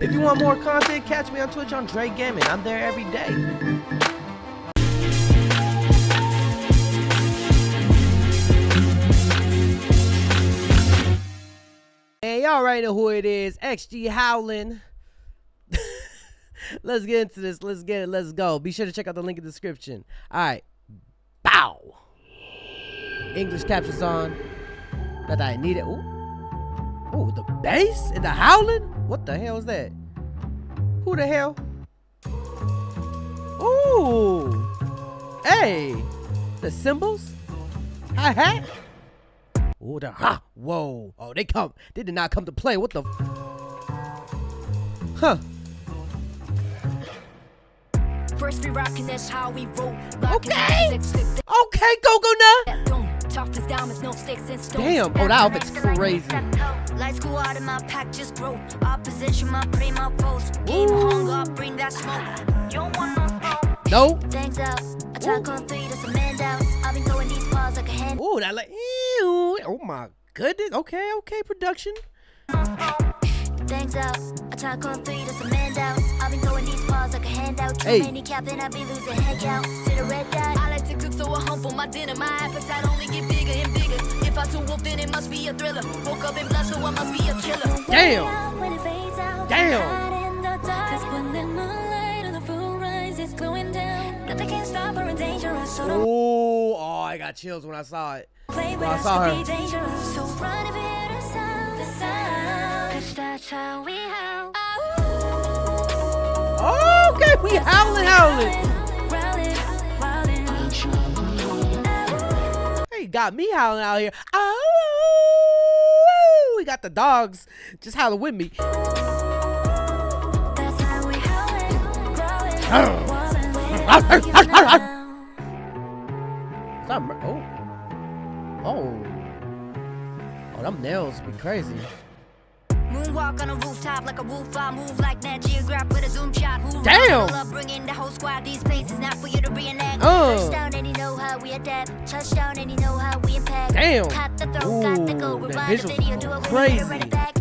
If you want more content, catch me on Twitch on Jrekml. I'm there every day. Hey, y'all already know who it is. XG Howling. Let's get into this. Let's get it. Let's go. Be sure to check out the link in the description. All right. Bow. English captions on. Not that I need it. Ooh. Ooh, the bass and the howling? What the hell is that? Who the hell? Ooh. Hey. The cymbals? Hi-hat? Ooh, the ha. Whoa. Oh, they did not come to play. What the? Huh. First we rockin', that's how we roll. Okay. Okay, go now. Tough as diamonds, no sticks and stones. Damn. Oh, that outfit's crazy. Lights go out and my pack just grow. Opposition, my pray, my foes. Game hung up, bring that smoke. You don't want no smoke. No. Thanks out. Attack on 3, that's a man down. I've been throwing these bars like a hand. Ooh, that like, ew. Oh my goodness. Okay, production. Thanks out. Attack on 3, that's a man down. I've been throwing these bars like a handout. Too many capping, I be losing head count. See the red dot. I like to cook, so I hump on my dinner. My appetite only get bigger and bigger. If I too wolf, then it must be a thriller. Woke up and blessed, so I must be a killer. Damn. Damn. Oh, I got chills when I saw it. When I saw her. Okay, we howling. Hey, got me howling out here. Oh, we got the dogs just howling with me. Oh, them nails be crazy. Moonwalk on a rooftop like a roof. I move like that geograph with a zoom shot. Damn. Bringing the whole squad. These places not for you to reenact. Touchdown and you know how we adapt. Touchdown and you know how we impact. Damn. Got the throw, got the goal. Rewind the video, do it when you run it back.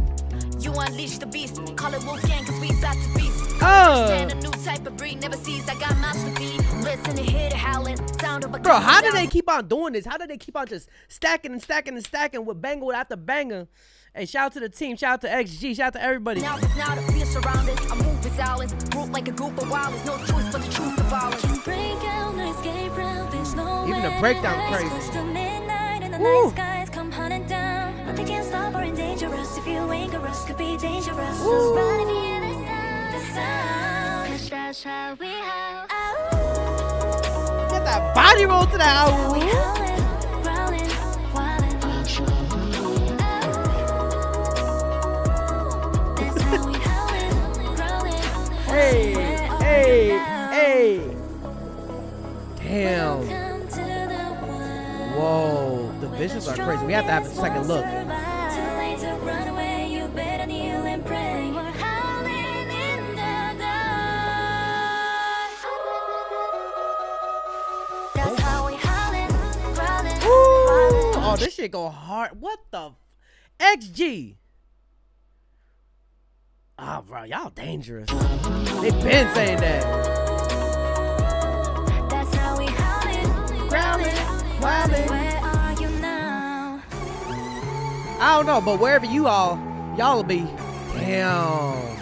You unleash the beast. Call it Wolfgang cause we back to beast. Stand a new type of breed. Never sees I got mouths to feed. Listen to hear the howling. Sound of a bro, how do they keep on doing this? How do they keep on just stacking and stacking and stacking with banger after banger? Hey, shout out to the team, shout out to XG, shout out to everybody. Now it's not a fear surrounded. I move with silence, group like a group of wild. There's no choice but the truth to violence. Even the breakdown crazy. Woo. Come hunting down, but they can't stop or dangerous. If you anger us, could be dangerous. So run if you hear the sound, cause that's how we howl. Get that body roll to the howl. Hey. Damn. Whoa, the visuals are crazy. We have to have a second look. Ooh, oh, this shit go hard. What the XG? Ah, bro, y'all dangerous. They been saying that. That's how we howling, growling, wilding. Where are you now? I don't know, but wherever y'all will be. Damn.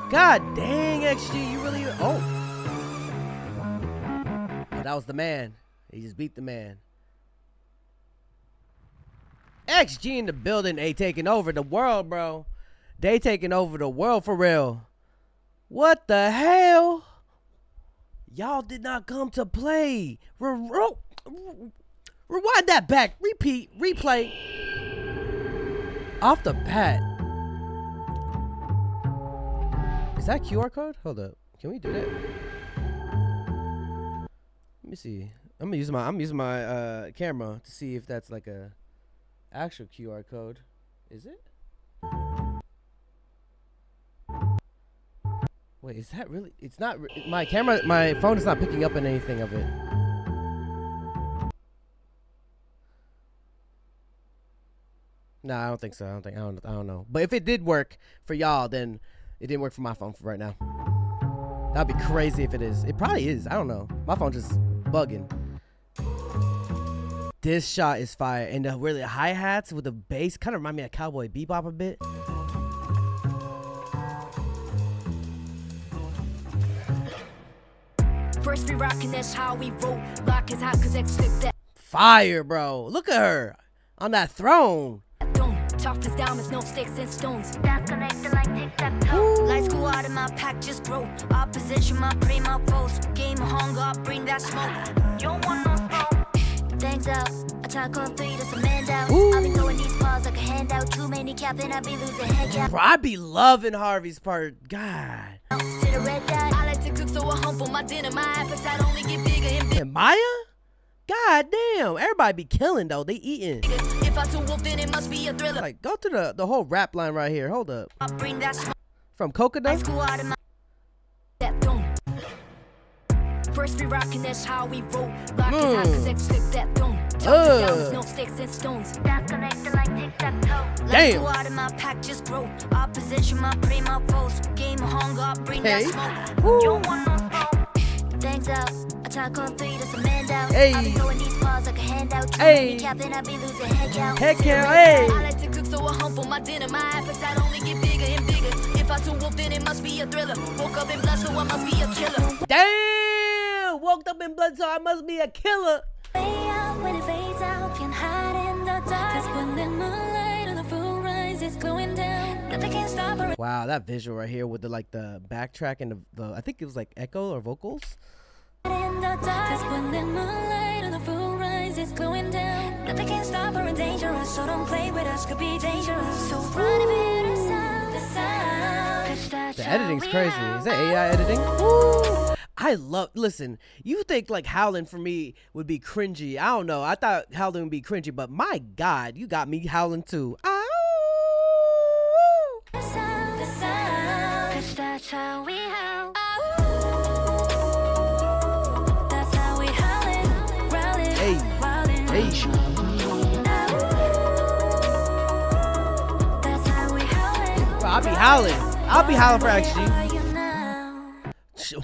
God dang, XG, you really. Oh, that was the man. He just beat the man. XG in the building, they taking over the world, bro. They taking over the world for real. What the hell? Y'all did not come to play. Rewind that back. Repeat. Replay. Off the bat. Is that QR code? Hold up. Can we do that? Let me see. I'm using my camera to see if that's like a actual QR code. Is it? Wait, is that really? It's not. My camera, my phone is not picking up on anything of it. No, I don't think so. I don't know. But if it did work for y'all, then it didn't work for my phone for right now. That'd be crazy if it is. It probably is. I don't know. My phone just bugging. This shot is fire. And the really hi-hats with the bass kind of remind me of Cowboy Bebop a bit. First we rockin', that's how we roll. Rock is hot cause X flip that. Fire, bro. Look at her on that throne. Tough as diamonds, no sticks and stones. That's connected like tic-tac-toe. Lights go out in my pack, just grow. Opposition, my primo foes. Game of hunger, bring that smoke. You don't want no smoke. Thanks out. Attack on 3, that's a man down. I've been throwing these balls like a handout. Too many capping, I be losing head count. Bro, I be loving Harvey's part. God. Sit a red dot. I like to cook, so I humble my dinner. My appetite only get bigger and bigger. And Maya? God damn. Everybody be killing, though. They eating. If I too wolf, then it must be a thriller. Like, go to the whole rap line right here. Hold up. I'll bring that smoke. From Coconut? Let's go out in my that dome. First we rockin', that's how we roll. Rock is hot cause X flip that dome. No sticks and stones. That's connected like tic-tac-toe. Let's go out in my pack, just grow. Opposition, my primo foes. Game of hunger, bring that smoke. You don't want no smoke. Thanks out. Attack on 3, that's a man down. Hey. I be throwing these balls like a handout. Hey. Capping, I be losing head count. Head count, hey. I like to cook, so I humble my dinner. My appetite only get bigger and bigger. If I too wolf, then it must be a thriller. Woke up in blood, so I must be a killer. Damn! Woke up in blood, so I must be a killer. Way out when it fades out, can hide in the dark. 'Cause when the moonlight on the full rise is going down, nothing can stop her. Wow, that visual right here with the backtrack and the I think it was like echo or vocals. In the dark. 'Cause when the moonlight on the full rise is going down, nothing can stop her and dangerous. So don't play with us, could be dangerous. So run a bit of sound, the sound. 'Cause that's The editing's how we crazy. have. Is that AI editing? Woo! I love. Listen, you think like Howling for me would be cringy? I don't know. I thought Howling would be cringy, but my God, you got me howling too. Ow! The sound, 'cause that's how we howl. That's how we howlin', growlin', Hey, wildin'. hey. That's how we howlin'. Bro, I'll be howling. I'll be howling for Where XG. are you now?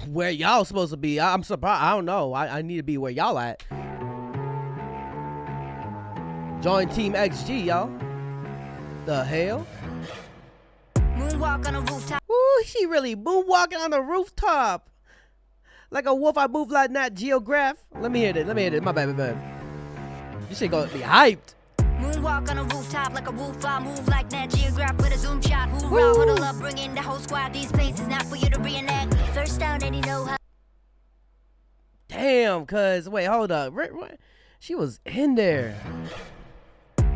Where y'all supposed to be? I'm surprised. I don't know. I need to be where y'all at. Join Team XG, y'all. The hell? Moonwalk on a rooftop. Ooh, she really moonwalking on the rooftop. Like a wolf, I move like Nat Geograph. Let me hear this. My bad. This shit gonna be hyped. Moonwalk on a rooftop like a roof. I move like Nat Geograph with a zoom shot. Hoorah, huddle up, bring in the whole squad. These places not for you to reenact. First down, and you know how. Damn, cuz. Wait, hold up. She was in there.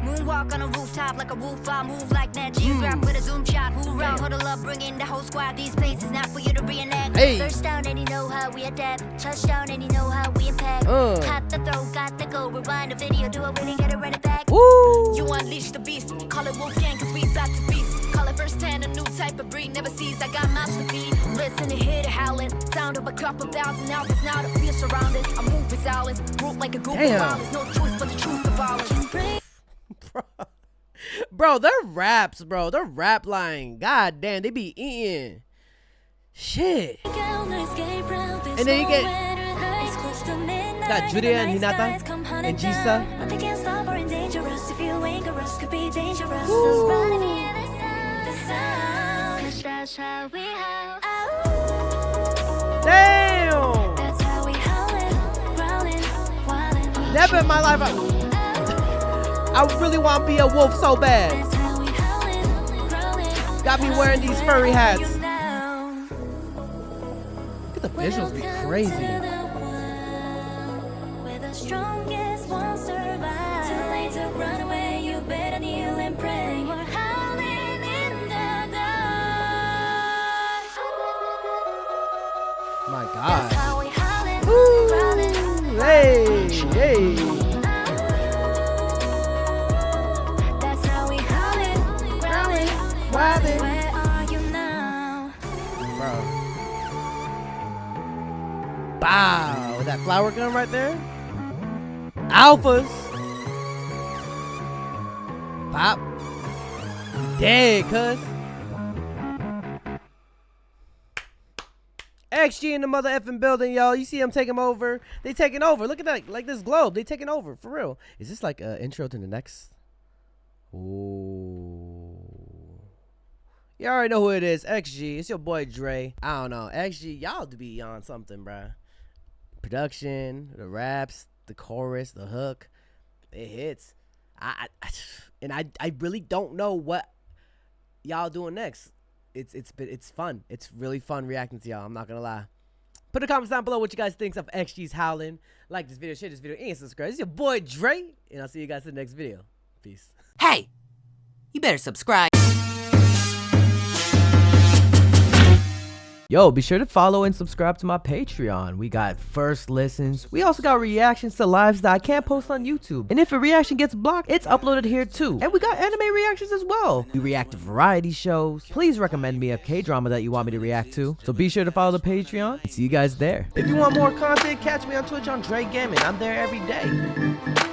Moonwalk on a rooftop like a roof. I move like Nat Geograph with a zoom shot. Hoorah, huddle up, bring in the whole squad. These places not for you to reenact. Hey. First down, and you know how we adapt. Touchdown, and you know how we impact. Hot the throw, got the goal. Rewind the video, do it when you get it, run it back. Woo! You unleash the beast. Call it Wolfgang, cause we back to feast. Call it first hand, a new type of breed. Never sees, I got mouths to feed. Listen to hear the howling. Sound of a couple thousand hours. Now the fear surrounded. I move with silence. Root like a group of violence. No choice but to choose the violence. Bro, their raps, bro. Their rap line. God damn, they be eating. Shit. And then you get got Julia and Hinata and Jisa. Nothing can stop her and dangerous. If you anger us, could be dangerous. Woo. So run and hear the sound. 'Cause that's how we howl. Damn. That's how we howlin', growlin', wildin'. Never in my life. I really want to be a wolf so bad. That's how we howlin', growlin'. Got me wearing these furry hats. You know. Look at the visuals be crazy. Where the strongest won't survive. Too late to run away, you better kneel and pray. We're howling in the dark. My That's God. how we howling, Woo. growling, Hey. That's how we howling, growling, Wildin'. Where are you now? Bro. Bow. That flower gun right there. Alphas. Pop. dead, cuz. XG in the mother effing building, y'all. You see them taking over. They taking over. Look at that. Like this globe. They taking over. For real. Is this like an intro to the next? Ooh. You already know who it is. XG. It's your boy Dre. I don't know. XG, y'all to be on something, bruh. Production, the raps, the chorus, the hook. It hits. I really don't know what y'all doing next. It's fun. It's really fun reacting to y'all. I'm not gonna lie. Put a comment down below what you guys think of XG's Howling. Like this video, share this video, and subscribe. It's your boy Dre, and I'll see you guys in the next video. Peace. Hey, you better subscribe. Yo, be sure to follow and subscribe to my Patreon. We got first listens. We also got reactions to lives that I can't post on YouTube. And if a reaction gets blocked, it's uploaded here too. And we got anime reactions as well. We react to variety shows. Please recommend me a K-drama that you want me to react to. So be sure to follow the Patreon. See you guys there. If you want more content, catch me on Twitch on JREAMERS. I'm there every day.